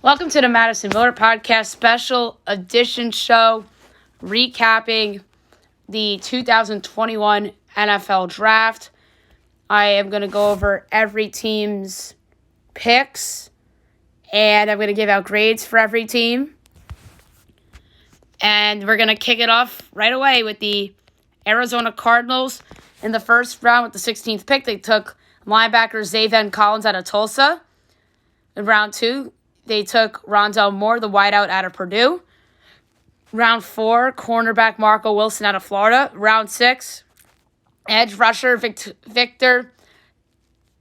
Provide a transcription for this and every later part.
Welcome to the Madison Motor Podcast special edition show recapping the 2021 NFL Draft. I am going to go over every team's picks, and I'm going to give out grades for every team. And we're going to kick it off right away with the Arizona Cardinals. In the first round with the 16th pick, they took linebacker Zaven Collins out of Tulsa. In round 2, they took Rondale Moore, the wideout out of Purdue. Round 4, cornerback Marco Wilson out of Florida. Round 6, edge rusher Victor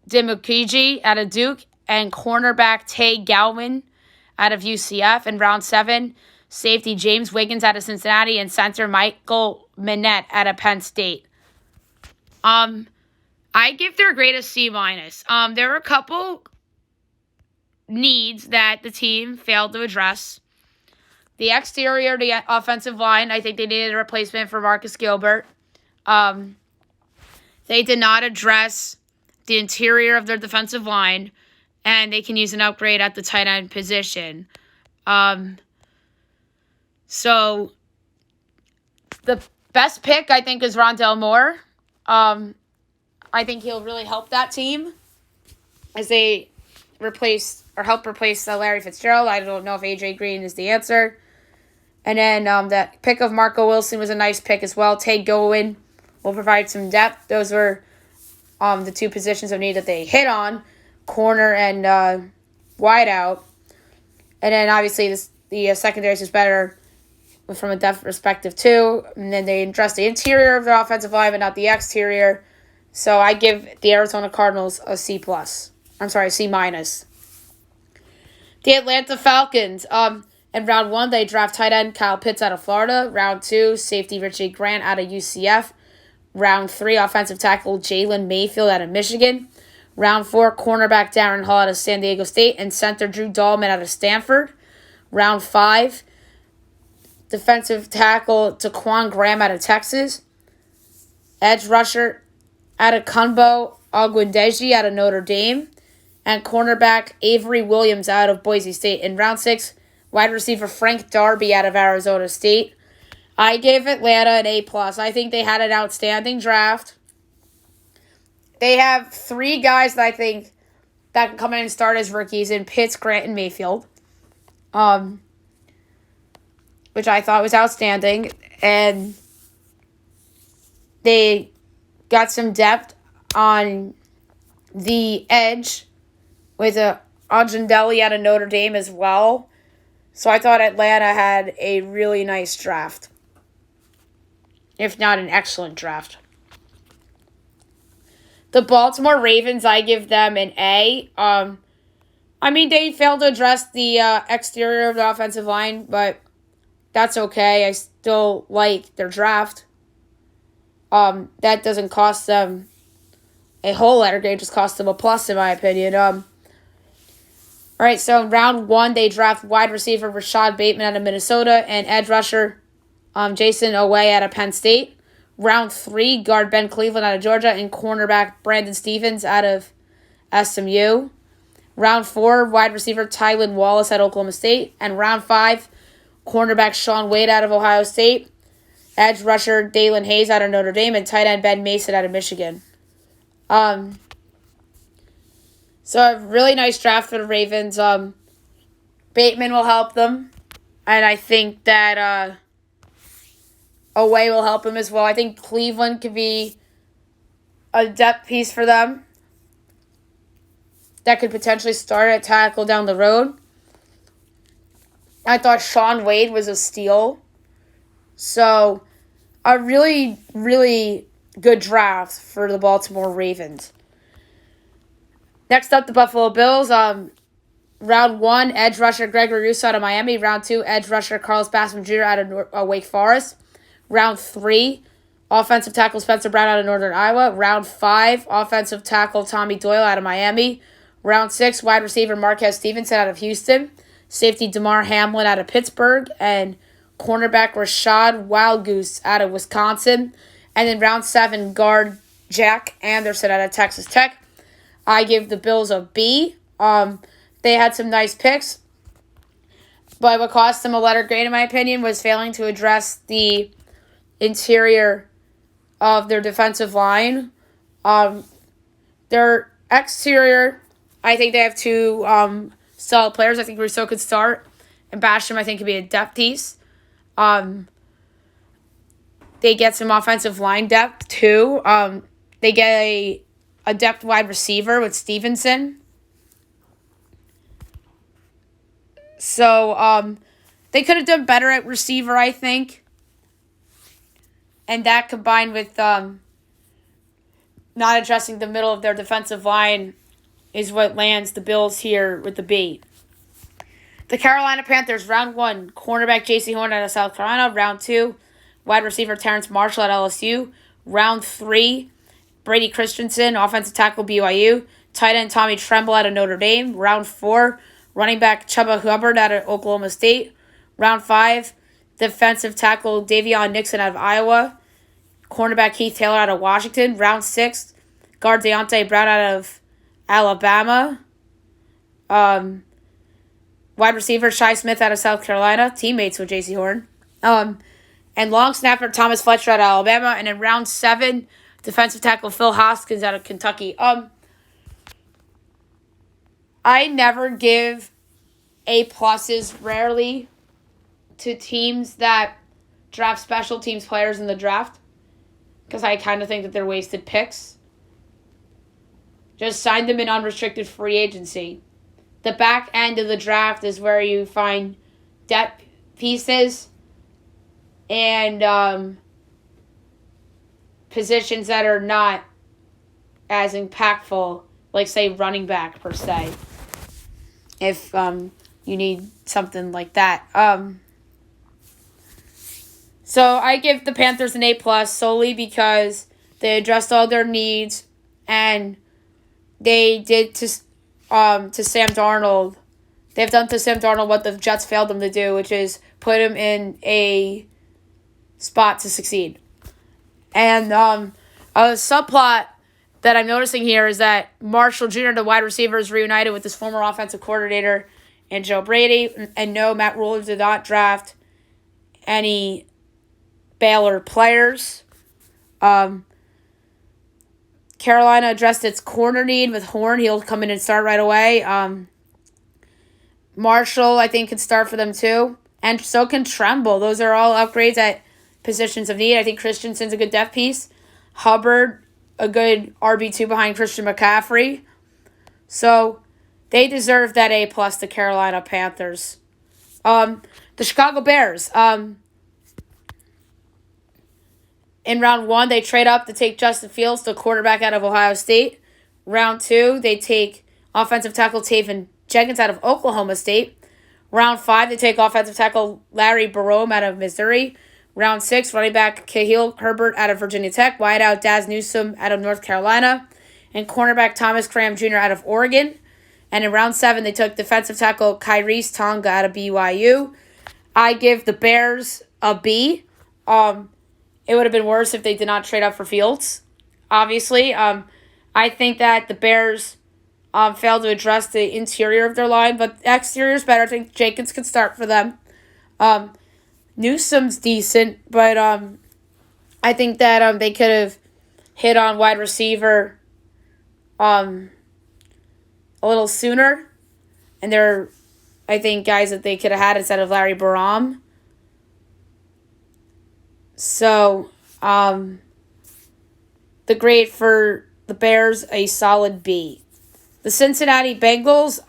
Dimukeje out of Duke. And cornerback Tay Gowan out of UCF. In round 7, safety James Wiggins out of Cincinnati. And center Michael Minette out of Penn State. I give their grade a C-. There were a couple needs that the team failed to address. The exterior, the offensive line, I think they needed a replacement for Marcus Gilbert. They did not address the interior of their defensive line, and they can use an upgrade at the tight end position. So the best pick, I think, is Rondale Moore. I think he'll really help that team as they help replace Larry Fitzgerald. I don't know if A.J. Green is the answer. And then that pick of Marco Wilson was a nice pick as well. Tay Gowan will provide some depth. Those were the two positions of need that they hit on, corner and wideout. And then obviously the secondary is better from a depth perspective too. And then they address the interior of the offensive line, but not the exterior. So I give the Arizona Cardinals a C+. C-. The Atlanta Falcons. In round 1, they draft tight end Kyle Pitts out of Florida. Round 2, safety Richie Grant out of UCF. Round 3, offensive tackle Jalen Mayfield out of Michigan. Round 4, cornerback Darren Hall out of San Diego State. And center Drew Dahlman out of Stanford. Round 5, defensive tackle Taquan Graham out of Texas. Edge rusher Adekunbo Ogwundeji out of Notre Dame. And cornerback Avery Williams out of Boise State. In round 6, wide receiver Frank Darby out of Arizona State. I gave Atlanta an A+. I think they had an outstanding draft. They have 3 guys that I think that can come in and start as rookies in Pitts, Grant, and Mayfield. Which I thought was outstanding. And they got some depth on the edge with Anjandelli out of Notre Dame as well. So I thought Atlanta had a really nice draft, if not an excellent draft. The Baltimore Ravens, I give them an A. They failed to address the exterior of the offensive line, but that's okay. I still like their draft. That doesn't cost them a whole letter grade, just cost them a plus, in my opinion. All right, so in round 1, they draft wide receiver Rashad Bateman out of Minnesota and edge rusher Jason Oweh out of Penn State. Round 3, guard Ben Cleveland out of Georgia and cornerback Brandon Stephens out of SMU. Round 4, wide receiver Tylan Wallace out of Oklahoma State. And round 5, cornerback Shaun Wade out of Ohio State. Edge rusher Dalen Hayes out of Notre Dame and tight end Ben Mason out of Michigan. So a really nice draft for the Ravens. Bateman will help them. And I think that Oweh will help him as well. I think Cleveland could be a depth piece for them that could potentially start at tackle down the road. I thought Shaun Wade was a steal. So a really, really good draft for the Baltimore Ravens. Next up, the Buffalo Bills. Round 1, edge rusher Gregory Rousseau out of Miami. Round 2, edge rusher Carlos Basham Jr. out of Wake Forest. Round 3, offensive tackle Spencer Brown out of Northern Iowa. Round 5, offensive tackle Tommy Doyle out of Miami. Round 6, wide receiver Marquez Stevenson out of Houston. Safety DeMar Hamlin out of Pittsburgh. And cornerback Rashad Wildgoose out of Wisconsin. And then round 7, guard Jack Anderson out of Texas Tech. I give the Bills a B. They had some nice picks. But what cost them a letter grade, in my opinion, was failing to address the interior of their defensive line. Their exterior, I think they have two solid players. I think Rousseau could start, and Basham, I think, could be a depth piece. They get some offensive line depth, too. They get a depth wide receiver with Stevenson. So, they could have done better at receiver, I think. And that combined with not addressing the middle of their defensive line is what lands the Bills here with the B. The Carolina Panthers, round 1, cornerback J.C. Horn out of South Carolina. Round 2, wide receiver Terrence Marshall at LSU. Round 3, Brady Christensen, offensive tackle BYU. Tight end Tommy Tremble out of Notre Dame. Round 4, running back Chuba Hubbard out of Oklahoma State. Round 5, defensive tackle Davion Nixon out of Iowa. Cornerback Keith Taylor out of Washington. Round 6, guard Deontay Brown out of Alabama. Wide receiver Shi Smith out of South Carolina. Teammates with J.C. Horn. And long snapper Thomas Fletcher out of Alabama. And in round 7, defensive tackle Phil Hoskins out of Kentucky. I never give A+s rarely to teams that draft special teams players in the draft, because I kind of think that they're wasted picks. Just sign them in unrestricted free agency. The back end of the draft is where you find depth pieces and positions that are not as impactful, like, say, running back, per se, if you need something like that. So I give the Panthers an A+ solely because they addressed all their needs, and they did to Sam Darnold. They've done to Sam Darnold what the Jets failed them to do, which is put him in a spot to succeed. And a subplot that I'm noticing here is that Marshall Jr., the wide receiver, is reunited with his former offensive coordinator and Joe Brady. And no, Matt Rhule did not draft any Baylor players. Carolina addressed its corner need with Horn. He'll come in and start right away. Marshall, I think, can start for them too. And so can Tremble. Those are all upgrades at positions of need. I think Christensen's a good depth piece. Hubbard, a good RB2 behind Christian McCaffrey. So they deserve that A+, the Carolina Panthers. The Chicago Bears. In round 1, they trade up to take Justin Fields, the quarterback out of Ohio State. Round 2, they take offensive tackle Taven Jenkins out of Oklahoma State. Round 5, they take offensive tackle Larry Barome out of Missouri. Round 6, running back Khalil Herbert out of Virginia Tech. Wideout Daz Newsome out of North Carolina. And cornerback Thomas Cram Jr. out of Oregon. And in round 7, they took defensive tackle Khyiris Tonga out of BYU. I give the Bears a B. It would have been worse if they did not trade up for Fields, obviously. I think that the Bears failed to address the interior of their line, but the exterior is better. I think Jenkins could start for them. Newsome's decent, but I think that they could have hit on wide receiver a little sooner. And they're, I think, guys that they could have had instead of Larry Barome. So, the grade for the Bears, a solid B. The Cincinnati Bengals,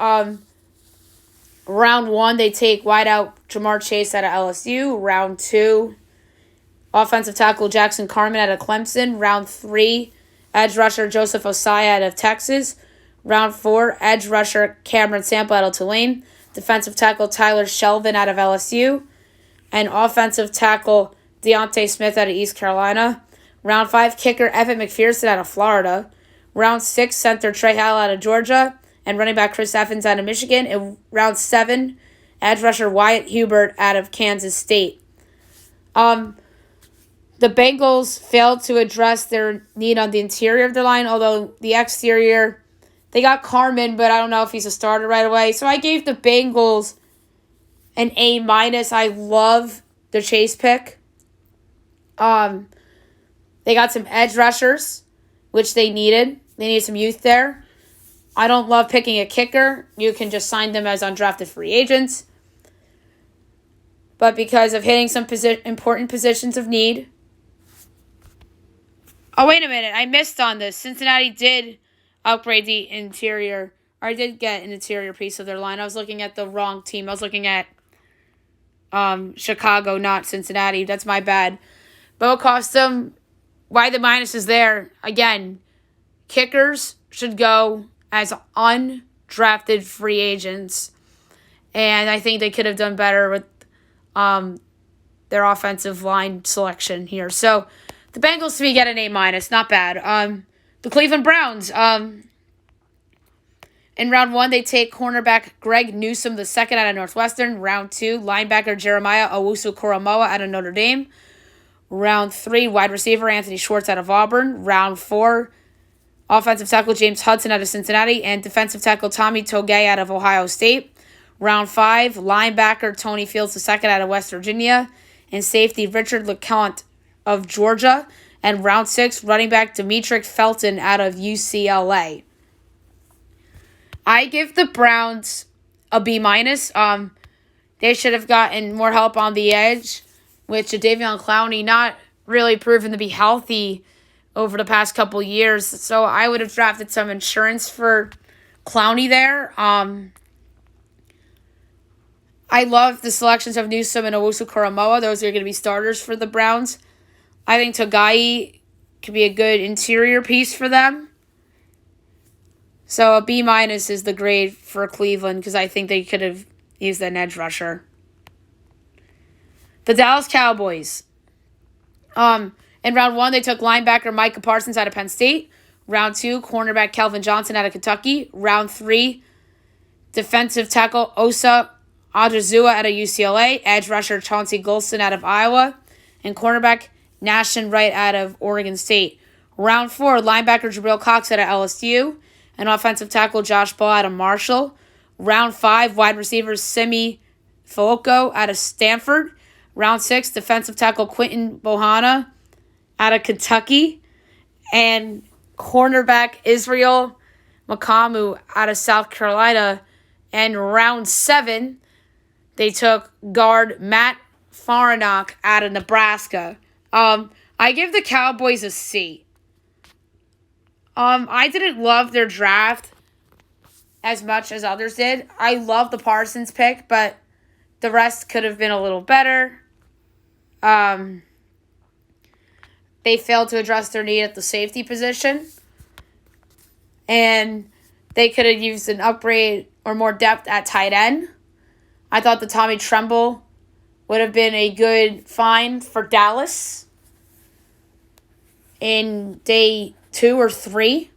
round 1, they take wideout Jamar Chase out of LSU. Round 2, offensive tackle Jackson Carman out of Clemson. Round 3, edge rusher Joseph Osai out of Texas. Round 4, edge rusher Cameron Sample out of Tulane. Defensive tackle Tyler Shelvin out of LSU. And offensive tackle Deontay Smith out of East Carolina. Round 5, kicker Evan McPherson out of Florida. Round 6, center Trey Howell out of Georgia. And running back Chris Evans out of Michigan. And round 7, edge rusher Wyatt Hubert out of Kansas State. The Bengals failed to address their need on the interior of their line, although the exterior, they got Carman, but I don't know if he's a starter right away. So I gave the Bengals an A minus. I love the Chase pick. They got some edge rushers, which they needed. They needed some youth there. I don't love picking a kicker. You can just sign them as undrafted free agents. But because of hitting some important positions of need. Oh, wait a minute. I missed on this. Cincinnati did upgrade the interior. Or I did get an interior piece of their line. I was looking at the wrong team. I was looking at Chicago, not Cincinnati. That's my bad. But what cost them? Why the minus is there? Again, kickers should go as undrafted free agents. And I think they could have done better with their offensive line selection here. So the Bengals to me get an A minus, not bad. The Cleveland Browns, in round 1, they take cornerback Greg Newsome II out of Northwestern. Round 2, linebacker Jeremiah Owusu-Koramoah out of Notre Dame. Round 3, wide receiver Anthony Schwartz out of Auburn. Round 4, offensive tackle James Hudson out of Cincinnati. And defensive tackle Tommy Togiai out of Ohio State. Round 5, linebacker Tony Fields II out of West Virginia. And safety Richard LeCounte of Georgia. And round 6, running back Demetric Felton out of UCLA. I give the Browns a B minus. They should have gotten more help on the edge, with Jadeveon Clowney not really proven to be healthy over the past couple years. So I would have drafted some insurance for Clowney there. I love the selections of Newsome and Owusu-Koramoah. Those are going to be starters for the Browns. I think Togiai could be a good interior piece for them. So a B minus is the grade for Cleveland because I think they could have used an edge rusher. The Dallas Cowboys. In round 1, they took linebacker Micah Parsons out of Penn State. Round 2, cornerback Kelvin Johnson out of Kentucky. Round 3, defensive tackle Osa Adozua out of UCLA. Edge rusher Chauncey Golston out of Iowa. And cornerback Nashon Wright out of Oregon State. Round 4, linebacker Jabril Cox out of LSU. And offensive tackle Josh Ball out of Marshall. Round 5, wide receiver Simi Fehoko out of Stanford. Round 6, defensive tackle Quinton Bohanna out of Kentucky. And cornerback Israel Makamu out of South Carolina. And round 7, they took guard Matt Farinock out of Nebraska. I give the Cowboys a C. I didn't love their draft as much as others did. I love the Parsons pick, but the rest could have been a little better. They failed to address their need at the safety position. And they could have used an upgrade or more depth at tight end. I thought the Tommy Tremble would have been a good find for Dallas in day 2 or 3.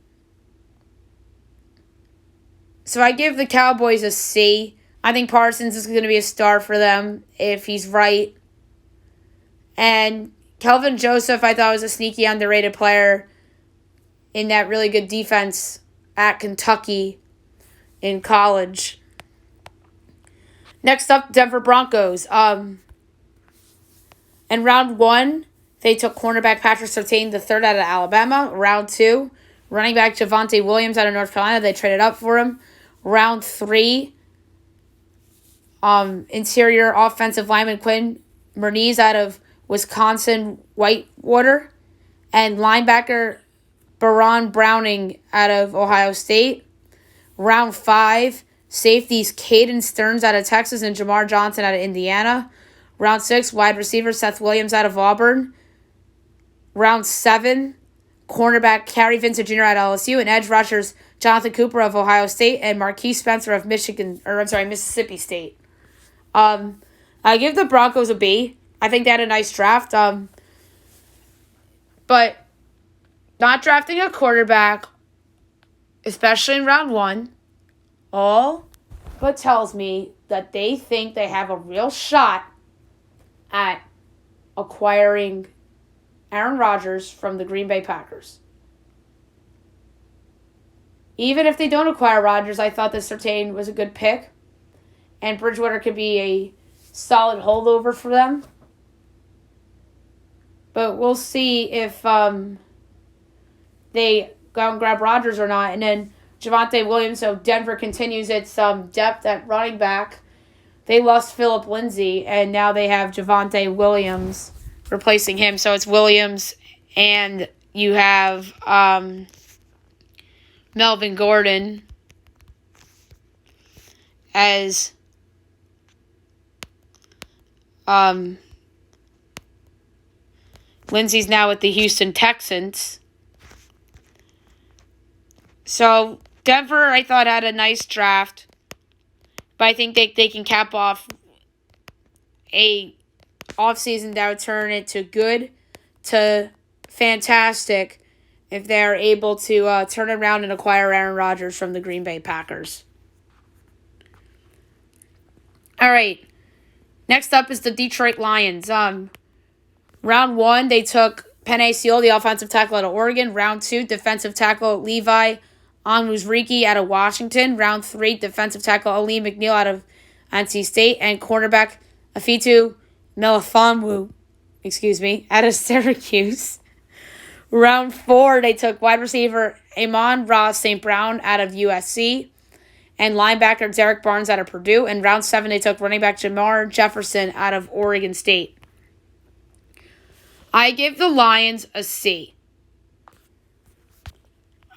So I give the Cowboys a C. I think Parsons is going to be a star for them if he's right. And Kelvin Joseph, I thought was a sneaky underrated player in that really good defense at Kentucky in college. Next up, Denver Broncos. In round 1, they took cornerback Patrick Surtain III out of Alabama. Round 2, running back Javonte Williams out of North Carolina. They traded up for him. Round 3, interior offensive lineman Quinn Mernez out of Wisconsin Whitewater. And linebacker Baron Browning out of Ohio State. Round 5, safeties Caden Stearns out of Texas and Jamar Johnson out of Indiana. Round 6, wide receiver Seth Williams out of Auburn. Round 7, cornerback Kerry Vincent Jr. out of LSU. And edge rushers Jonathan Cooper of Ohio State and Marquise Spencer of Mississippi State. I give the Broncos a B. I think they had a nice draft. But not drafting a quarterback, especially in round 1, all but tells me that they think they have a real shot at acquiring Aaron Rodgers from the Green Bay Packers. Even if they don't acquire Rodgers, I thought that Surtain was a good pick. And Bridgewater could be a solid holdover for them. But we'll see if they go and grab Rodgers or not. And then Javonte Williams, so Denver continues its depth at running back. They lost Phillip Lindsay, and now they have Javonte Williams replacing him. So it's Williams, and you have Melvin Gordon as Lindsay's now with the Houston Texans. So Denver, I thought, had a nice draft. But I think they can cap off a offseason that would turn it to good to fantastic if they're able to turn around and acquire Aaron Rodgers from the Green Bay Packers. All right. Next up is the Detroit Lions. Round 1, they took Penei Sewell, the offensive tackle out of Oregon. Round 2, defensive tackle Levi Onwuzurike out of Washington. Round 3, defensive tackle Ali McNeil out of NC State. And cornerback Afitu Melifonwu, out of Syracuse. Round 4, they took wide receiver Amon-Ra St. Brown out of USC. And linebacker Derek Barnes out of Purdue. And round 7, they took running back Jamar Jefferson out of Oregon State. I give the Lions a C.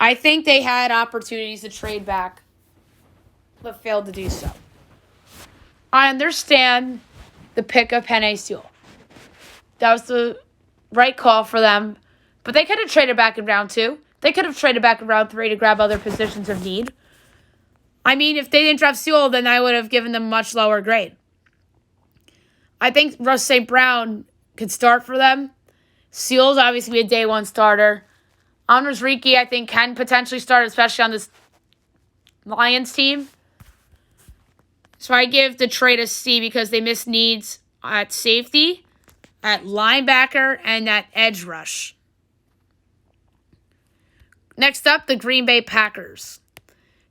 I think they had opportunities to trade back, but failed to do so. I understand the pick of Penei Sewell. That was the right call for them, but they could have traded back in round 2. They could have traded back in round 3 to grab other positions of need. I mean, if they didn't draft Sewell, then I would have given them a much lower grade. I think Russ St. Brown could start for them. Sewell's obviously a day one starter. Onwuzurike, I think, can potentially start, especially on this Lions team. So I give the trade a C because they missed needs at safety, at linebacker, and at edge rush. Next up, the Green Bay Packers.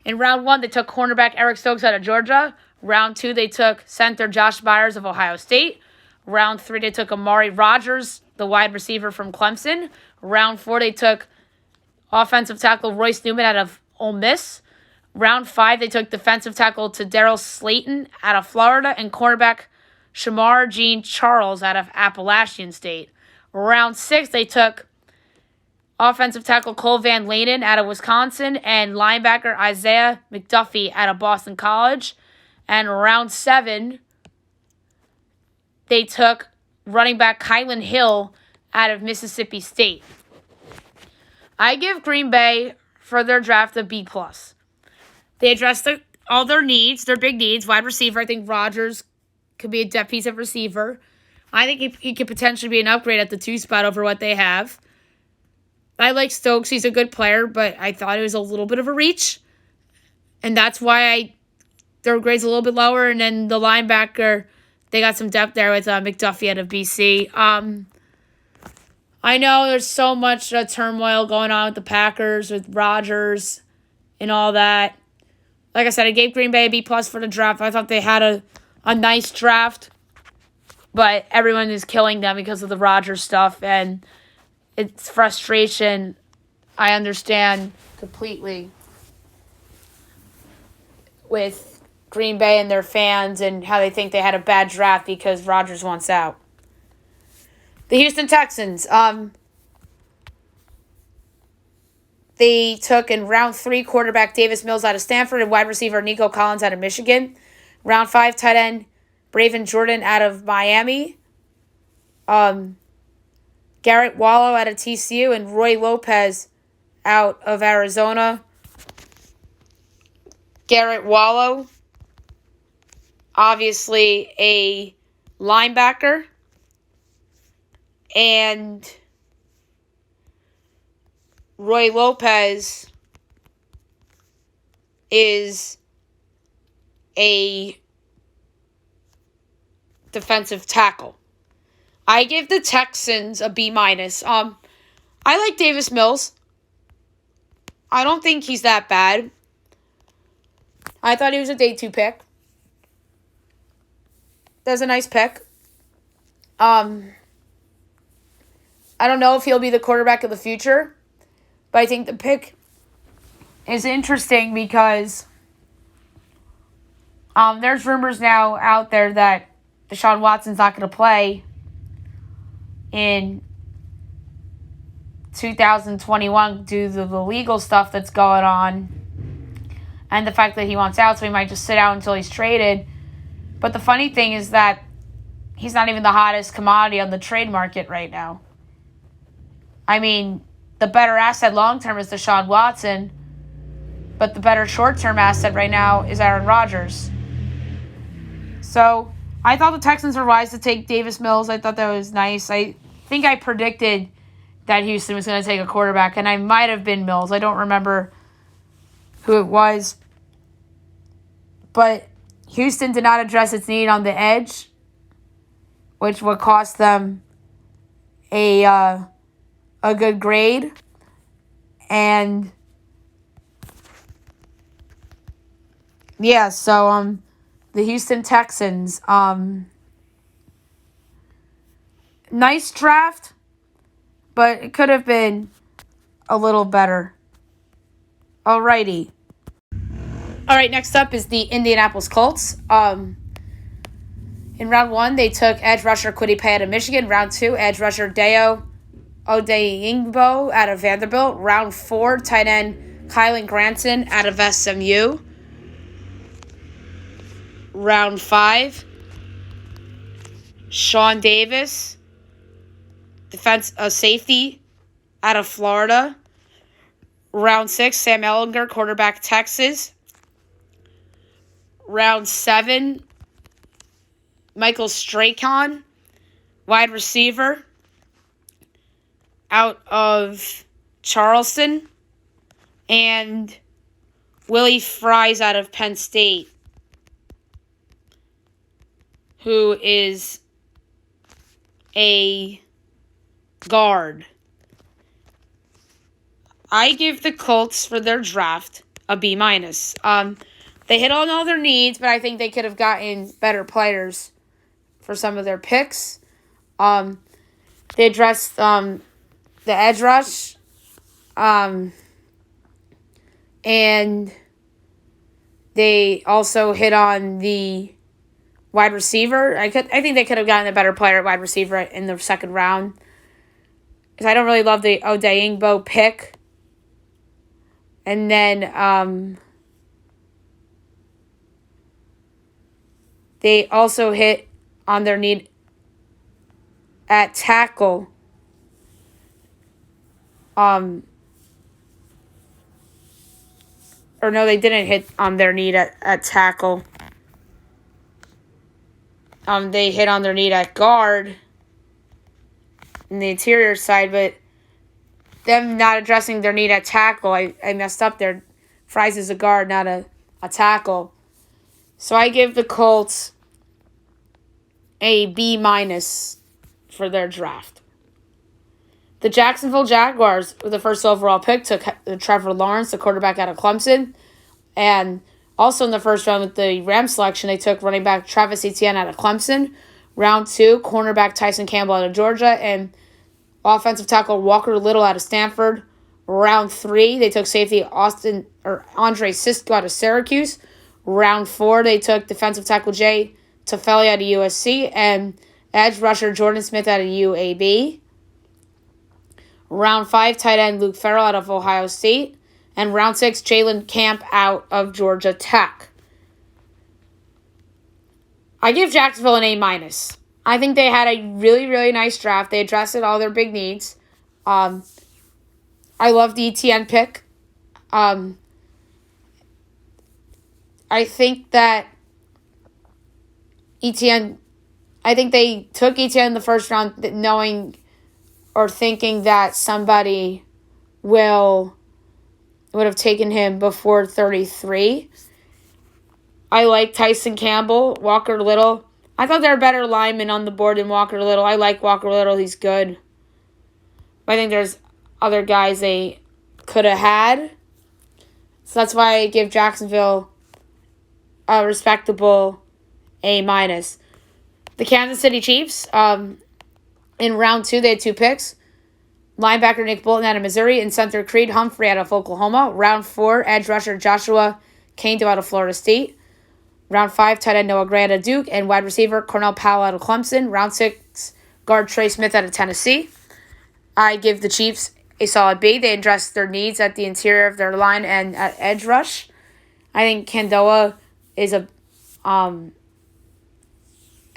In round 1, they took cornerback Eric Stokes out of Georgia. Round 2, they took center Josh Byers of Ohio State. Round 3, they took Amari Rodgers, the wide receiver from Clemson. Round 4, they took offensive tackle Royce Newman out of Ole Miss. Round 5, they took defensive tackle Daryl Slayton out of Florida and cornerback Shamar Jean Charles out of Appalachian State. Round 6, they took offensive tackle Cole Van Lanen out of Wisconsin and linebacker Isaiah McDuffie out of Boston College. And round 7, they took running back Kylan Hill out of Mississippi State. I give Green Bay for their draft a B+. They addressed all their needs, their big needs. Wide receiver, I think Rodgers could be a depth piece of receiver. I think he could potentially be an upgrade at the 2 spot over what they have. I like Stokes. He's a good player, but I thought it was a little bit of a reach. And that's why their grade's a little bit lower. And then the linebacker, they got some depth there with McDuffie out of BC. I know there's so much turmoil going on with the Packers, with Rodgers and all that. Like I said, I gave Green Bay a B+ for the draft. I thought they had a nice draft, but everyone is killing them because of the Rodgers stuff, and it's frustration. I understand completely with Green Bay and their fans and how they think they had a bad draft because Rodgers wants out. The Houston Texans, they took in round 3 quarterback Davis Mills out of Stanford and wide receiver Nico Collins out of Michigan. Round 5 tight end Braven Jordan out of Miami. Garrett Wallow out of TCU and Roy Lopez out of Arizona. Garrett Wallow, obviously a linebacker. And Roy Lopez is a defensive tackle. I give the Texans a B-. I like Davis Mills. I don't think he's that bad. I thought he was a day 2 pick. that's a nice pick. I don't know if he'll be the quarterback of the future, but I think the pick is interesting because there's rumors now out there that Deshaun Watson's not going to play in 2021 due to the legal stuff that's going on and the fact that he wants out, so he might just sit out until he's traded. But the funny thing is that he's not even the hottest commodity on the trade market right now. I mean, the better asset long-term is Deshaun Watson, but the better short-term asset right now is Aaron Rodgers. So I thought the Texans were wise to take Davis Mills. I thought that was nice. I think I predicted that Houston was going to take a quarterback, and I might have been Mills. I don't remember who it was. But Houston did not address its need on the edge, which would cost them a good grade. And yeah, so the Houston Texans, nice draft, but it could have been a little better. Alrighty. Alright, next up is the Indianapolis Colts. In round 1, they took edge rusher Kwity Paye out of Michigan. Round 2, edge rusher Dayo Odeyingbo out of Vanderbilt. Round 4, tight end Kylan Granson out of SMU. Round 5, Sean Davis, safety out of Florida. Round 6, Sam Ehlinger, quarterback, Texas. Round 7, Michael Strahan, wide receiver, out of Charleston. And Willie Fries out of Penn State, who is a guard. I give the Colts for their draft a B-. They hit on all their needs, but I think they could have gotten better players for some of their picks. They addressed the edge rush, and they also hit on the wide receiver. I think they could have gotten a better player at wide receiver in the second round, because I don't really love the Odeyingbo pick. And then they also hit on their need at tackle. Or no, they didn't hit on their need at tackle. They hit on their need at guard in the interior side, but them not addressing their need at tackle, I messed up there. Fries is a guard, not a tackle. So I give the Colts a B- for their draft. The Jacksonville Jaguars, with the first overall pick, took Trevor Lawrence, the quarterback out of Clemson. And also in the first round with the Rams selection, they took running back Travis Etienne out of Clemson. Round 2, cornerback Tyson Campbell out of Georgia. And offensive tackle Walker Little out of Stanford. Round 3, they took safety Andre Cisco out of Syracuse. Round 4, they took defensive tackle Jay Tufele out of USC and edge rusher Jordan Smith out of UAB. Round 5, tight end Luke Farrell out of Ohio State. And round 6, Jalen Camp out of Georgia Tech. I give Jacksonville an A-. I think they had a really, really nice draft. They addressed all their big needs. I love the ETN pick. I think that ETN, I think they took ETN in the first round knowing or thinking that somebody would have taken him before 33. I like Tyson Campbell, Walker Little. I thought there were better linemen on the board than Walker Little. I like Walker Little. He's good. But I think there's other guys they could have had. So that's why I give Jacksonville a respectable A-. The Kansas City Chiefs, in round 2, they had 2 picks. Linebacker Nick Bolton out of Missouri and center Creed Humphrey out of Oklahoma. Round 4, edge rusher Joshua Kaindoh out of Florida State. Round 5, tight end Noah Gray out of Duke and wide receiver Cornell Powell out of Clemson. Round 6, guard Trey Smith out of Tennessee. I give the Chiefs a solid B. They addressed their needs at the interior of their line and at edge rush. I think Kaindoh is a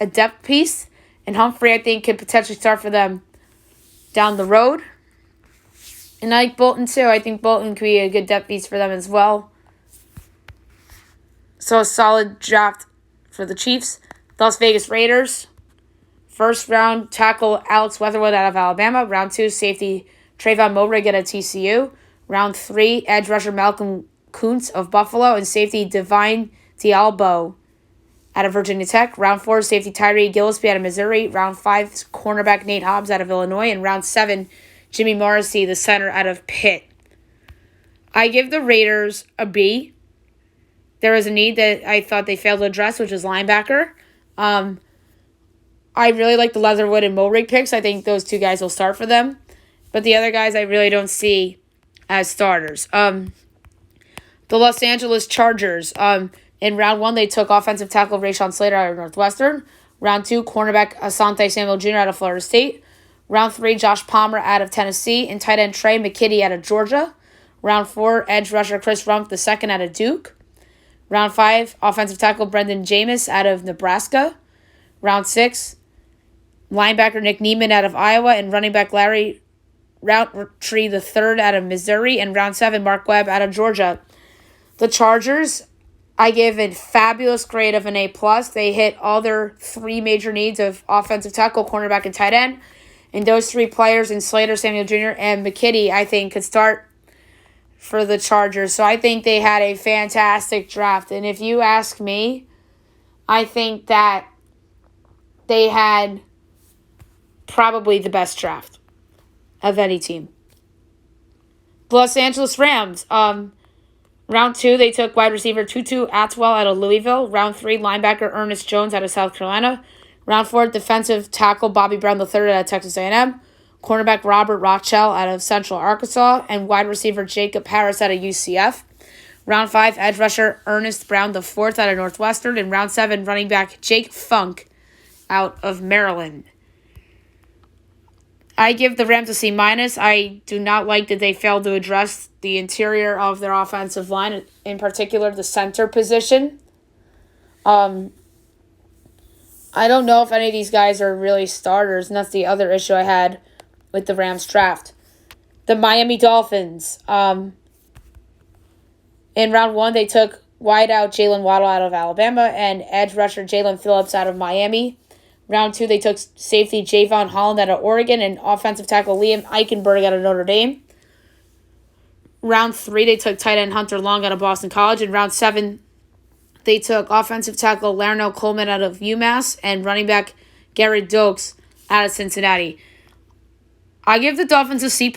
depth piece, and Humphrey, I think, could potentially start for them down the road. And I like Bolton, too. I think Bolton could be a good depth piece for them as well. So a solid draft for the Chiefs. Las Vegas Raiders. First round, tackle Alex Weatherwood out of Alabama. Round 2, safety Trayvon Moehrig out of TCU. Round 3, edge rusher Malcolm Kuntz of Buffalo and safety Divine Diallo out of Virginia Tech. Round 4, safety Tyree Gillespie out of Missouri. Round 5, cornerback Nate Hobbs out of Illinois. And round 7, Jimmy Morrissey, the center out of Pitt. I give the Raiders a B. There was a need that I thought they failed to address, which was linebacker. I really like the Leatherwood and Moehrig picks. I think those 2 guys will start for them. But the other guys I really don't see as starters. The Los Angeles Chargers. In round 1, they took offensive tackle Rashawn Slater out of Northwestern. Round 2, cornerback Asante Samuel Jr. out of Florida State. Round 3, Josh Palmer out of Tennessee. And tight end Trey McKitty out of Georgia. Round 4, edge rusher Chris Rumph II out of Duke. Round 5, offensive tackle Brendan Jameis out of Nebraska. Round 6, linebacker Nick Niemann out of Iowa. And running back Larry Rountree III out of Missouri. And round 7, Mark Webb out of Georgia. The Chargers, I give a fabulous grade of an A+. They hit all their 3 major needs of offensive tackle, cornerback, and tight end. And those 3 players in Slater, Samuel Jr., and McKitty, I think, could start for the Chargers. So I think they had a fantastic draft. And if you ask me, I think that they had probably the best draft of any team. The Los Angeles Rams. Round 2, they took wide receiver Tutu Atwell out of Louisville. Round 3, linebacker Ernest Jones out of South Carolina. Round 4, defensive tackle Bobby Brown III out of Texas A&M. Cornerback Robert Rochell out of Central Arkansas. And wide receiver Jacob Harris out of UCF. Round 5, edge rusher Ernest Brown IV out of Northwestern. And round 7, running back Jake Funk out of Maryland. I give the Rams a C-. I do not like that they failed to address the interior of their offensive line, in particular the center position. I don't know if any of these guys are really starters, and that's the other issue I had with the Rams draft. The Miami Dolphins. In round 1, they took wideout Jalen Waddle out of Alabama and edge rusher Jalen Phillips out of Miami. Round 2, they took safety Javon Holland out of Oregon and offensive tackle Liam Eichenberg out of Notre Dame. Round 3, they took tight end Hunter Long out of Boston College. In round 7, they took offensive tackle Larnell Coleman out of UMass and running back Garrett Dokes out of Cincinnati. I give the Dolphins a C+.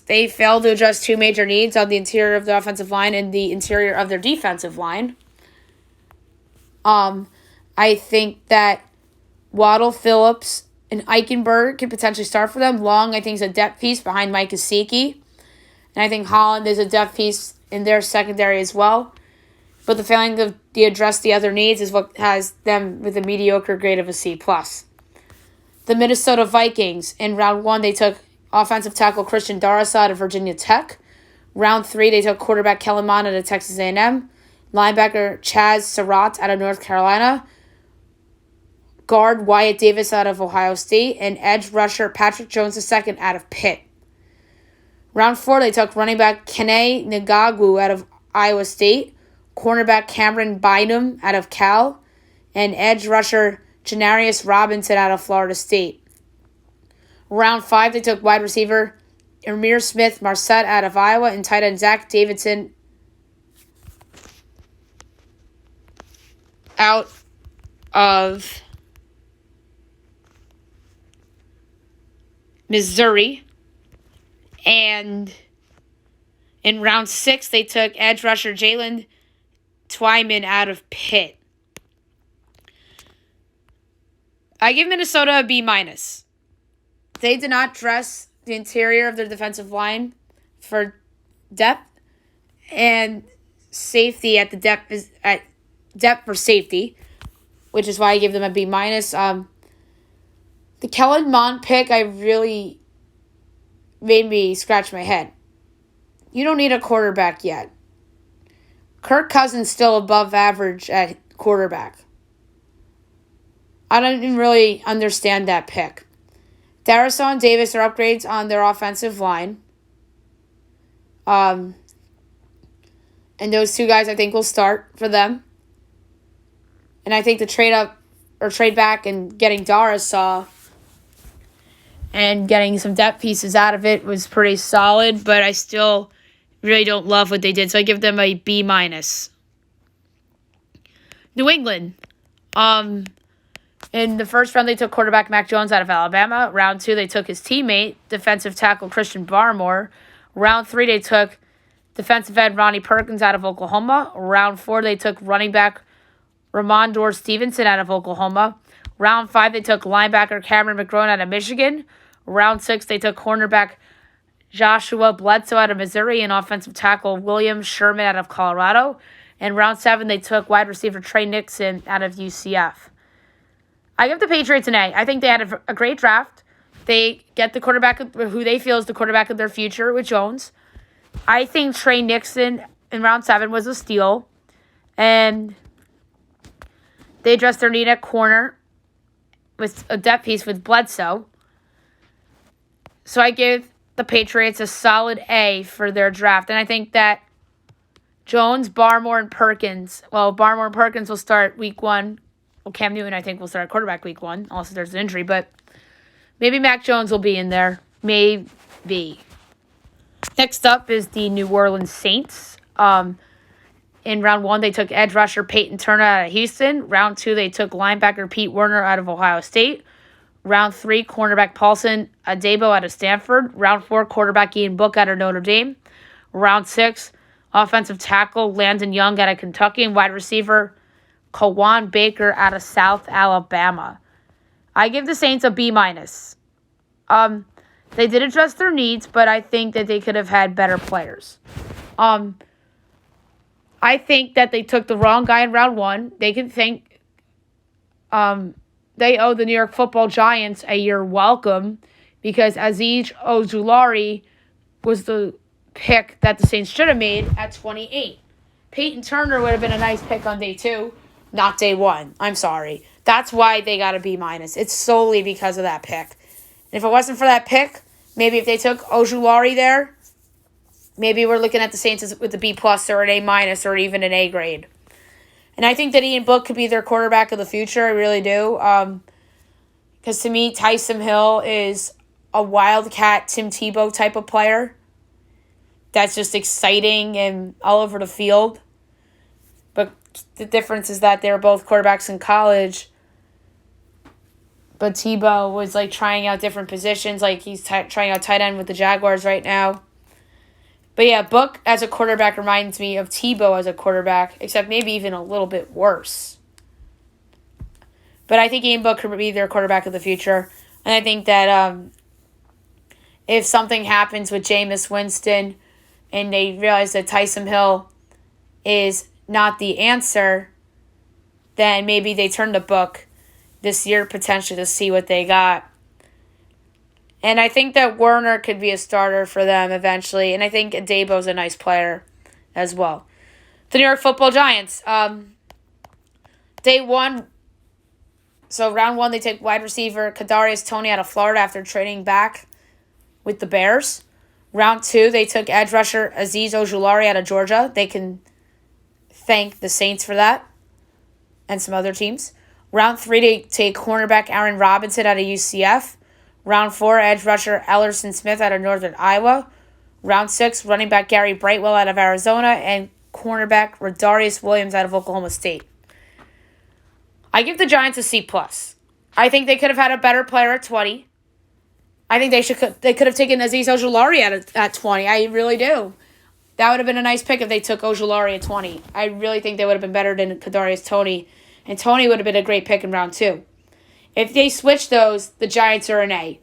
They failed to address 2 major needs on the interior of the offensive line and the interior of their defensive line. I think that Waddle, Phillips, and Eichenberg could potentially start for them. Long, I think, is a depth piece behind Mike Gesicki. And I think Holland is a depth piece in their secondary as well. But the failing of the address the other needs is what has them with a mediocre grade of a C+. The Minnesota Vikings. In round 1, they took offensive tackle Christian Darrisaw out of Virginia Tech. Round 3, they took quarterback Kellen Mond out of Texas A&M. Linebacker Chaz Surratt out of North Carolina. Guard Wyatt Davis out of Ohio State. And edge rusher Patrick Jones II out of Pitt. Round 4, they took running back Kene Ngagwu out of Iowa State. Cornerback Cameron Bynum out of Cal. And edge rusher Janarius Robinson out of Florida State. Round 5, they took wide receiver Amir Smith Marset out of Iowa and tight end Zach Davidson out of Missouri. And in round 6, they took edge rusher Jalen Twyman out of Pitt. I give Minnesota a B minus. They did not dress the interior of their defensive line for depth and safety at the depth for safety, which is why I give them a B minus. The Kellen Mond pick, I really made me scratch my head. You don't need a quarterback yet. Kirk Cousins still above average at quarterback. I don't even really understand that pick. Darrisaw and Davis are upgrades on their offensive line. And those two guys I think will start for them. And I think the trade up or trade back and getting Darrisaw and getting some depth pieces out of it was pretty solid, but I still really don't love what they did, so I give them a B minus. New England. In the first round, they took quarterback Mac Jones out of Alabama. Round 2, they took his teammate, defensive tackle Christian Barmore. Round 3, they took defensive end Ronnie Perkins out of Oklahoma. Round 4, they took running back Ramondre Stevenson out of Oklahoma. Round 5, they took linebacker Cameron McGrone out of Michigan. Round 6, they took cornerback Joshua Bledsoe out of Missouri and offensive tackle William Sherman out of Colorado. And round 7, they took wide receiver Trey Nixon out of UCF. I give the Patriots an A. I think they had a great draft. They get the quarterback who they feel is the quarterback of their future with Jones. I think Trey Nixon in round 7 was a steal. And they addressed their need at corner with a depth piece with Bledsoe. So I give the Patriots a solid A for their draft. And I think that Jones, Barmore, and Perkins, Barmore and Perkins will start week 1. Well, Cam Newton, I think, will start quarterback week 1. Also, there's an injury, but maybe Mac Jones will be in there. Maybe. Next up is the New Orleans Saints. In round 1, they took edge rusher Peyton Turner out of Houston. Round 2, they took linebacker Pete Werner out of Ohio State. Round 3, cornerback Paulson Adebo out of Stanford. Round 4, quarterback Ian Book out of Notre Dame. Round 6, offensive tackle Landon Young out of Kentucky. And wide receiver Kawan Baker out of South Alabama. I give the Saints a B minus. They did address their needs, but I think that they could have had better players. I think that they took the wrong guy in round 1. They can thank they owe the New York Football Giants a year welcome because Azeez Ojulari was the pick that the Saints should have made at 28. Peyton Turner would have been a nice pick on day 2, not day 1. I'm sorry. That's why they got a B minus. It's solely because of that pick. And if it wasn't for that pick, maybe if they took Ojulari there, maybe we're looking at the Saints with a B plus or an A minus or even an A grade. And I think that Ian Book could be their quarterback of the future. I really do. Because to me, Taysom Hill is a wildcat Tim Tebow type of player. That's just exciting and all over the field. But the difference is that they were both quarterbacks in college. But Tebow was like trying out different positions. Like he's trying out tight end with the Jaguars right now. But yeah, Book as a quarterback reminds me of Tebow as a quarterback, except maybe even a little bit worse. But I think Ian Book could be their quarterback of the future. And I think that if something happens with Jameis Winston and they realize that Taysom Hill is not the answer, then maybe they turn to Book this year potentially to see what they got. And I think that Werner could be a starter for them eventually. And I think Adebo's a nice player as well. The New York Football Giants. Day 1. So round 1, they take wide receiver Kadarius Toney out of Florida after trading back with the Bears. Round 2, they took edge rusher Azeez Ojulari out of Georgia. They can thank the Saints for that and some other teams. Round 3, they take cornerback Aaron Robinson out of UCF. Round 4, edge rusher Ellerson Smith out of Northern Iowa. Round 6, running back Gary Brightwell out of Arizona. And cornerback Rodarius Williams out of Oklahoma State. I give the Giants a C+. I think they could have had a better player at 20. I think they could have taken Azeez Ojulari at 20. I really do. That would have been a nice pick if they took Ojulari at 20. I really think they would have been better than Kadarius Toney. And Toney would have been a great pick in round 2. If they switch those, the Giants are an A.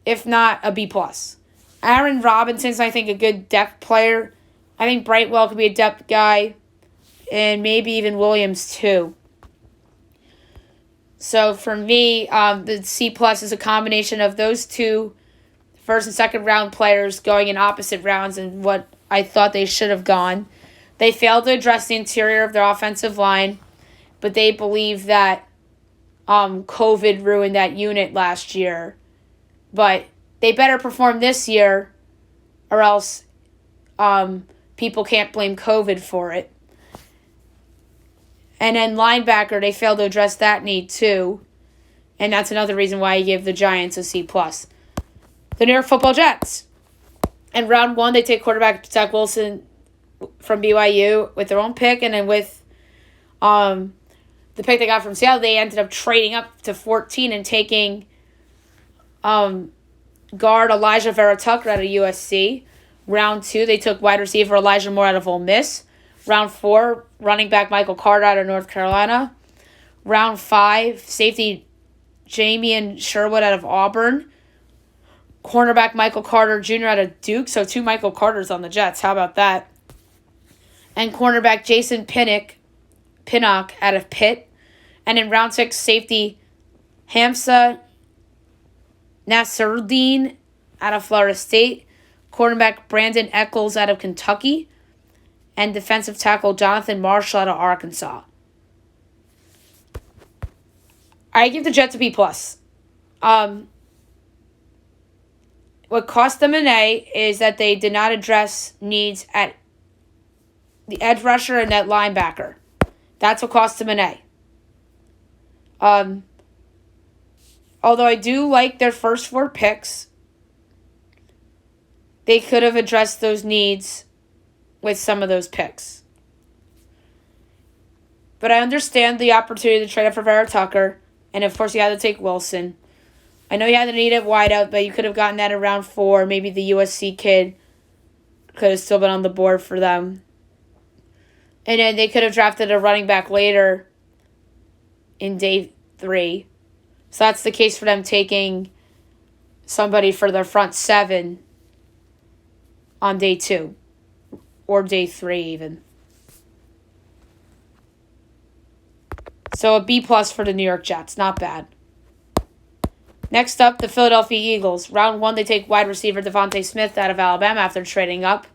If not, a B+. Aaron Robinson's, I think, a good depth player. I think Brightwell could be a depth guy. And maybe even Williams, too. So, for me, the C+ is a combination of those two first and second round players going in opposite rounds and what I thought they should have gone. They failed to address the interior of their offensive line, but they believe that COVID ruined that unit last year. But they better perform this year, or else people can't blame COVID for it. And then linebacker, they failed to address that need too. And that's another reason why I give the Giants a C+. The New York Football Jets. In round 1, they take quarterback Zach Wilson from BYU with their own pick. And then with the pick they got from Seattle, they ended up trading up to 14 and taking guard Elijah Vera Tucker out of USC. Round 2, they took wide receiver Elijah Moore out of Ole Miss. Round 4, running back Michael Carter out of North Carolina. Round 5, safety Jamian Sherwood out of Auburn. Cornerback Michael Carter Jr. out of Duke. So 2 Michael Carters on the Jets. How about that? And cornerback Jason Pinnock out of Pitt. And in round 6, safety Hamza Nasruddin out of Florida State. Cornerback Brandon Eccles out of Kentucky. And defensive tackle Jonathan Marshall out of Arkansas. I give the Jets a B+. What cost them an A is that they did not address needs at the edge rusher and that linebacker. That's what cost them an A. Although I do like their first 4 picks, they could have addressed those needs with some of those picks. But I understand the opportunity to trade up for Vera Tucker, and of course you had to take Wilson. I know you had to need it wide out, but you could have gotten that in round 4. Maybe the USC kid could have still been on the board for them. And then they could have drafted a running back later in day 3. So that's the case for them taking somebody for their front 7 on day 2. Or day 3 even. So a B+ for the New York Jets. Not bad. Next up, the Philadelphia Eagles. Round 1, they take wide receiver Devontae Smith out of Alabama after trading up.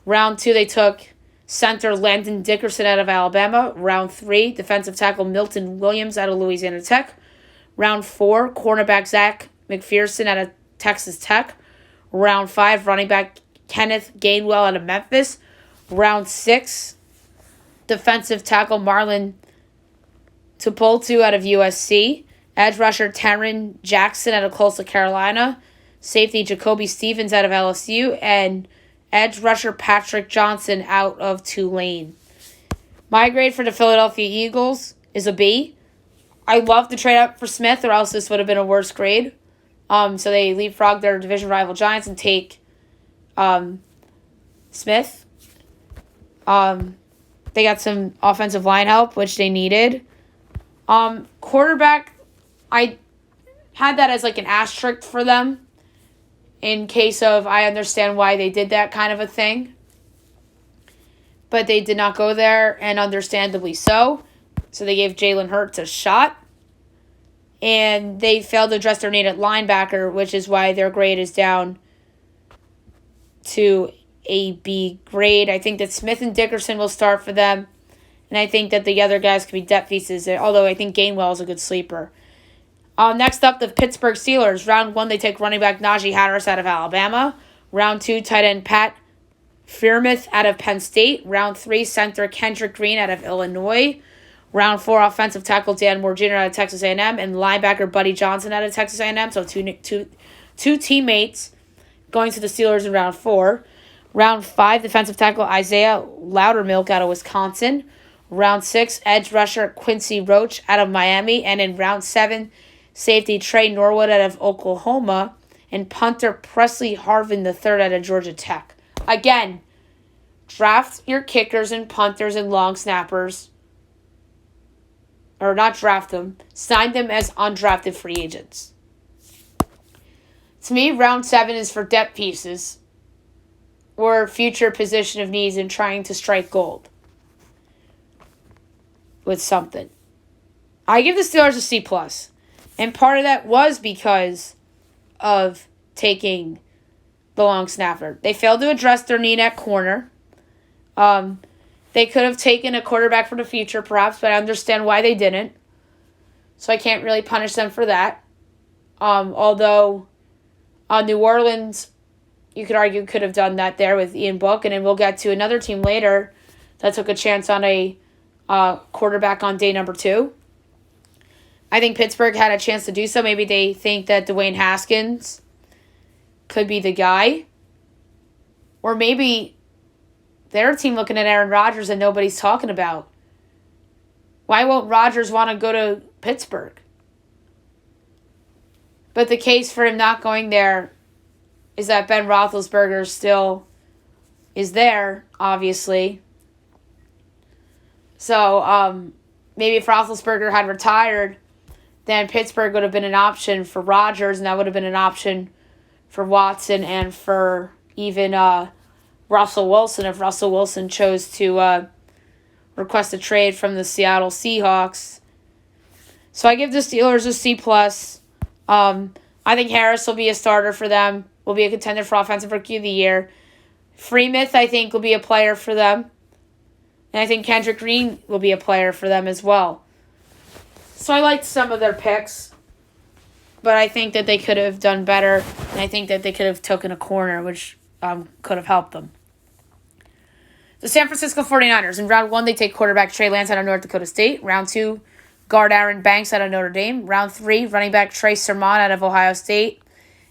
Round 2, they took center Landon Dickerson out of Alabama. Round 3, defensive tackle Milton Williams out of Louisiana Tech. Round 4, cornerback Zach McPherson out of Texas Tech. Round 5, running back Kenneth Gainwell out of Memphis. Round 6, defensive tackle Marlon Tupoltu out of USC. Edge rusher Taron Jackson out of Coastal Carolina. Safety Jacoby Stevens out of LSU. And edge rusher Patrick Johnson out of Tulane. My grade for the Philadelphia Eagles is a B. I love to trade up for Smith, or else this would have been a worse grade. So they leapfrog their division rival Giants and take Smith. They got some offensive line help, which they needed. Quarterback, I had that as like an asterisk for them in case of I understand why they did that kind of a thing. But they did not go there, and understandably so. So they gave Jalen Hurts a shot. And they failed to address their need at linebacker, which is why their grade is down to a B grade. I think that Smith and Dickerson will start for them. And I think that the other guys could be depth pieces, although I think Gainwell is a good sleeper. Next up, the Pittsburgh Steelers. Round 1, they take running back Najee Harris out of Alabama. Round 2, tight end Pat Freiermuth out of Penn State. Round 3, center Kendrick Green out of Illinois. Round 4, offensive tackle Dan Moore Jr. out of Texas A&M. And linebacker Buddy Johnson out of Texas A&M. So two teammates going to the Steelers in round 4. Round 5, defensive tackle Isaiah Loudermilk out of Wisconsin. Round 6, edge rusher Quincy Roach out of Miami. And in round 7, safety Trey Norwood out of Oklahoma. And punter Presley Harvin III out of Georgia Tech. Again, draft your kickers and punters and long snappers or not draft them, sign them as undrafted free agents. To me, round 7 is for depth pieces or future position of needs and trying to strike gold with something. I give the Steelers a C+. And part of that was because of taking the long snapper. They failed to address their need at corner. They could have taken a quarterback for the future, perhaps, but I understand why they didn't. So I can't really punish them for that. Although New Orleans, you could argue, could have done that there with Ian Book, and then we'll get to another team later that took a chance on a quarterback on day number 2. I think Pittsburgh had a chance to do so. Maybe they think that Dwayne Haskins could be the guy. Or maybe they're a team looking at Aaron Rodgers and nobody's talking about. Why won't Rodgers want to go to Pittsburgh? But the case for him not going there is that Ben Roethlisberger still is there, obviously. So maybe if Roethlisberger had retired, then Pittsburgh would have been an option for Rodgers, and that would have been an option for Watson and for even Russell Wilson if Russell Wilson chose to request a trade from the Seattle Seahawks. So I give the Steelers a C+. I think Harris will be a starter for them, will be a contender for Offensive Rookie of the Year. Freemuth, I think, will be a player for them. And I think Kendrick Green will be a player for them as well. So I liked some of their picks, but I think that they could have done better, and I think that they could have taken a corner, which could have helped them. The San Francisco 49ers. In round 1, they take quarterback Trey Lance out of North Dakota State. Round 2, guard Aaron Banks out of Notre Dame. Round 3, running back Trey Sermon out of Ohio State.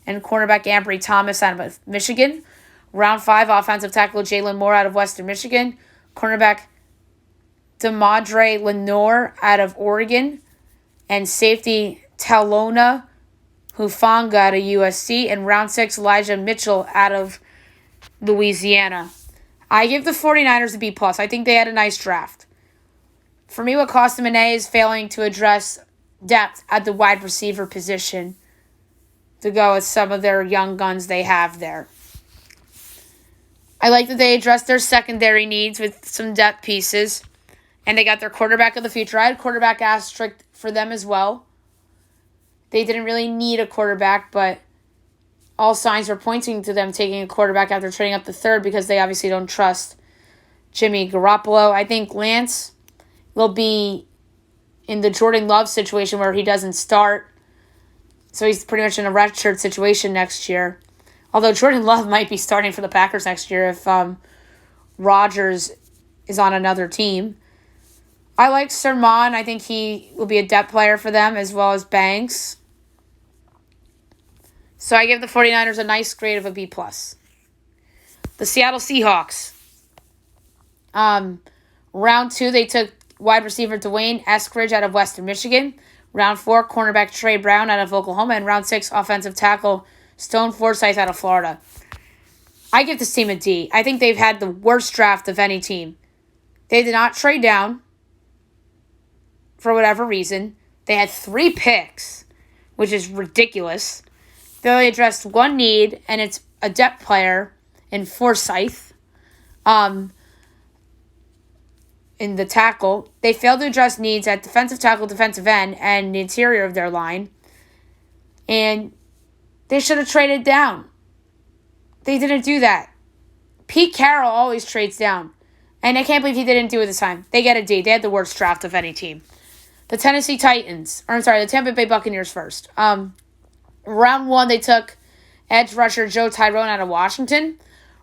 And cornerback Ambry Thomas out of Michigan. Round 5, offensive tackle Jalen Moore out of Western Michigan. Cornerback Demadre Lenore out of Oregon. And safety Talona Hufanga out of USC. And round 6, Elijah Mitchell out of Louisiana. I give the 49ers a B+. I think they had a nice draft. For me, what cost them an A is failing to address depth at the wide receiver position to go with some of their young guns they have there. I like that they addressed their secondary needs with some depth pieces, and they got their quarterback of the future. I had quarterback asterisk for them as well. They didn't really need a quarterback, but all signs were pointing to them taking a quarterback after trading up to 3rd because they obviously don't trust Jimmy Garoppolo. I think Lance will be in the Jordan Love situation where he doesn't start. So he's pretty much in a redshirt situation next year. Although Jordan Love might be starting for the Packers next year if Rodgers is on another team. I like Sermon. I think he will be a depth player for them as well as Banks. So I give the 49ers a nice grade of a B+. The Seattle Seahawks. Round 2, they took wide receiver Dwayne Eskridge out of Western Michigan. Round 4, cornerback Trey Brown out of Oklahoma. And round 6, offensive tackle Stone Forsythe out of Florida. I give this team a D. I think they've had the worst draft of any team. They did not trade down for whatever reason. They had 3 picks, which is ridiculous. They only addressed one need, and it's a depth player in Forsythe. In the tackle. They failed to address needs at defensive tackle, defensive end, and the interior of their line. And they should have traded down. They didn't do that. Pete Carroll always trades down. And I can't believe he didn't do it this time. They get a D. They had the worst draft of any team. The the Tampa Bay Buccaneers first. Round 1, they took edge rusher Joe Tyrone out of Washington.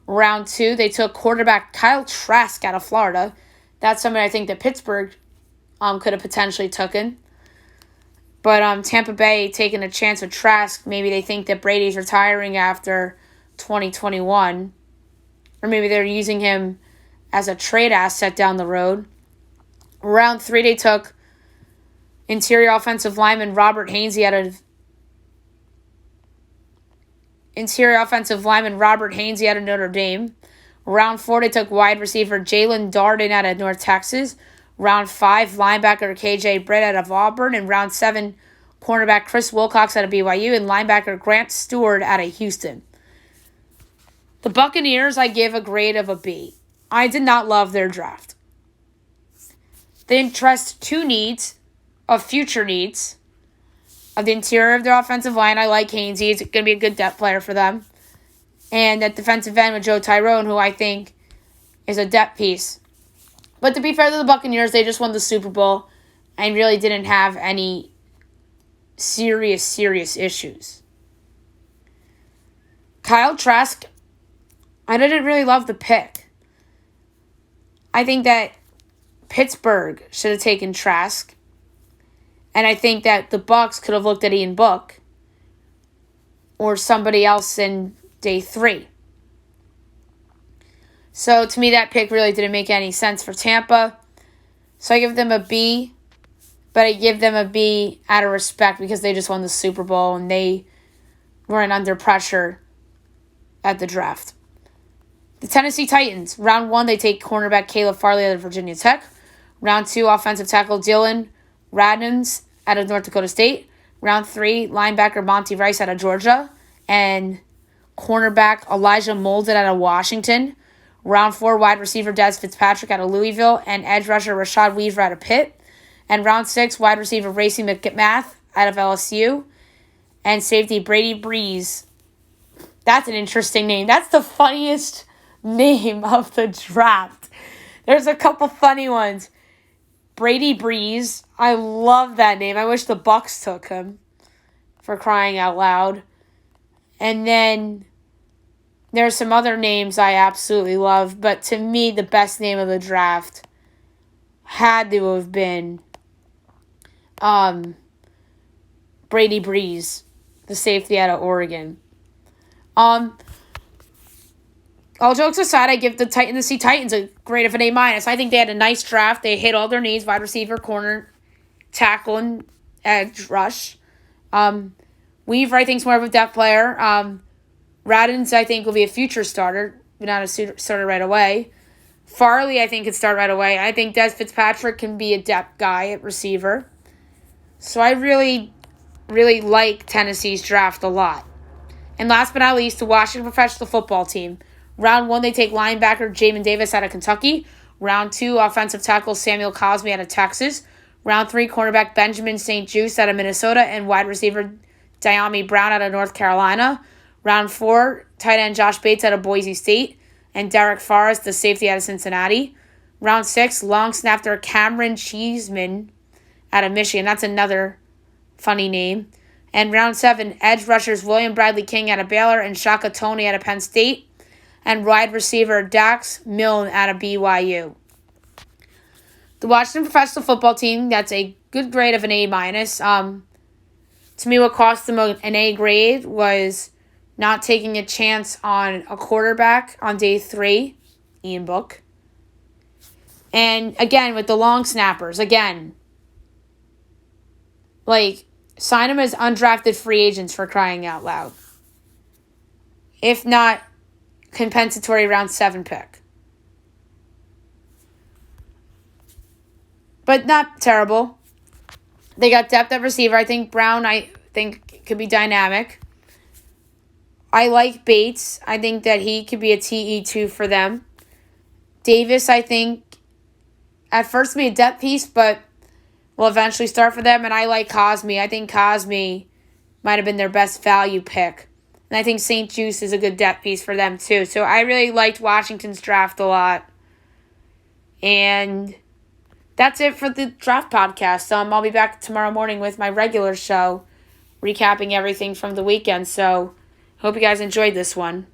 Round 2, they took quarterback Kyle Trask out of Florida. That's something I think that Pittsburgh could have potentially taken. But Tampa Bay taking a chance with Trask. Maybe they think that Brady's retiring after 2021. Or maybe they're using him as a trade asset down the road. Round 3, they took interior offensive lineman Robert Hainsey out of Notre Dame. Round 4, they took wide receiver Jalen Darden out of North Texas. Round 5, linebacker KJ Britt out of Auburn. And round 7, cornerback Chris Wilcox out of BYU. And linebacker Grant Stewart out of Houston. The Buccaneers, I give a grade of a B. I did not love their draft. They addressed two needs of future needs. Of the interior of their offensive line, I like Hainsey. He's going to be a good depth player for them. And at defensive end with Joe Tyrone, who I think is a depth piece. But to be fair to the Buccaneers, they just won the Super Bowl and really didn't have any serious issues. Kyle Trask, I didn't really love the pick. I think that Pittsburgh should have taken Trask. And I think that the Bucs could have looked at Ian Book or somebody else in day 3. So to me, that pick really didn't make any sense for Tampa. So I give them a B, but I give them a B out of respect because they just won the Super Bowl and they weren't under pressure at the draft. The Tennessee Titans, round 1, they take cornerback Caleb Farley out of Virginia Tech. Round 2, offensive tackle Dylan Radins out of North Dakota State. Round 3, linebacker Monty Rice out of Georgia. And cornerback Elijah Molden out of Washington. Round 4, wide receiver Des Fitzpatrick out of Louisville. And edge rusher Rashad Weaver out of Pitt. And round 6, wide receiver Racey McMath out of LSU. And safety Brady Breeze. That's an interesting name. That's the funniest name of the draft. There's a couple funny ones. Brady Breeze. I love that name. I wish the Bucs took him, for crying out loud. And then there's some other names I absolutely love, but to me, the best name of the draft had to have been Brady Breeze, the safety out of Oregon. All jokes aside, I give the Tennessee Titans a grade of an A-. I think they had a nice draft. They hit all their needs, wide receiver, corner, tackle, and edge rush. Weaver, I think, is more of a depth player. Radins, I think, will be a future starter, but not a starter right away. Farley, I think, could start right away. I think Des Fitzpatrick can be a depth guy at receiver. So I really like Tennessee's draft a lot. And last but not least, the Washington Professional Football Team. Round 1, they take linebacker Jamin Davis out of Kentucky. Round 2, offensive tackle Samuel Cosme out of Texas. Round 3, cornerback Benjamin St-Juste out of Minnesota. And wide receiver Dyami Brown out of North Carolina. Round 4, tight end Josh Bates out of Boise State. And Derek Forrest, the safety out of Cincinnati. Round 6, long snapper Cameron Cheeseman out of Michigan. That's another funny name. And round 7, edge rushers William Bradley King out of Baylor and Shaka Toney out of Penn State. And wide receiver Dax Milne out of BYU. The Washington Professional Football Team, that's a good grade of an A-. To me, what cost them an A grade was not taking a chance on a quarterback on day 3, Ian Book. And again, with the long snappers, sign them as undrafted free agents, for crying out loud. If not, compensatory round 7 pick. But not terrible. They got depth at receiver. I think Brown, could be dynamic. I like Bates. I think that he could be a TE2 for them. Davis, I think, at first be a depth piece, but will eventually start for them. And I like Cosme. I think Cosme might have been their best value pick. And I think St-Juste is a good depth piece for them, too. So I really liked Washington's draft a lot. And that's it for the draft podcast. I'll be back tomorrow morning with my regular show, recapping everything from the weekend. So hope you guys enjoyed this one.